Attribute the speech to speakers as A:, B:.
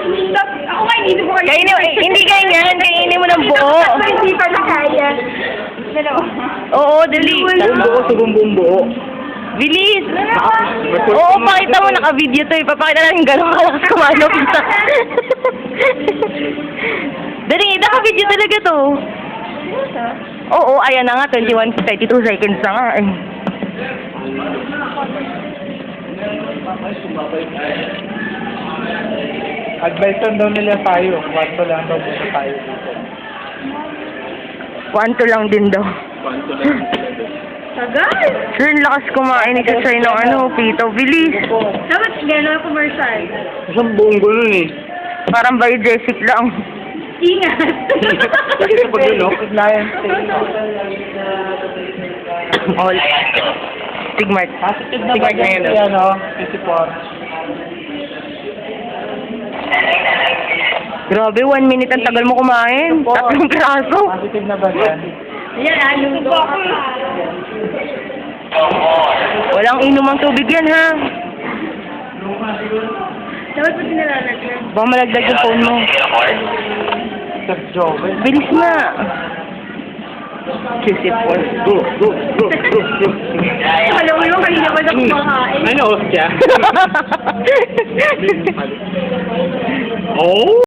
A: Ako nga, hindi ko kayo.
B: Hindi ganyan. Kainin mo ng buo.
A: Hindi pa na kaya. Dalawa.
B: Oo, dali.
C: Buo sa bumbong buo.
B: Bilis! Oo, pakita mo, naka-video to eh. Papakita natin gano'ng kalakas kumano kita. Dali, naka-video talaga to. Oo, ayan na nga, 32 seconds na nga eh.
C: Advice daw nila tayo. Kwanto lang daw muna tayo dito.
B: 1-2 lang din daw.
C: Kwanto lang.
A: Tagal!
B: Sir, lakas kumain ni Kasay ng pito. Bilis!
A: Dapat gano'n commercial.
C: Isang buong gulo eh.
B: Parang by Jessic lang.
A: Ingat!
C: Kasi sa paglunok, client
B: All. Stigmart.
C: positive na
B: Stigmart na yun.
C: ano, 54.
B: Grabe, 1 minute ang tagal mo kumain. 3 piraso.
C: Positive na ba yan?
A: Ayan, ano ba ako?
B: Walang inumang tubig yan, ha?
A: Dapat pa sinalalagyan.
B: Baka malagdag yung phone mo.
C: Sir Joven.
B: Bilis na.
C: Go, go, go, go, go.
A: Alam mo yung kanina pa na kumakain.
C: Ano, siya? Oh?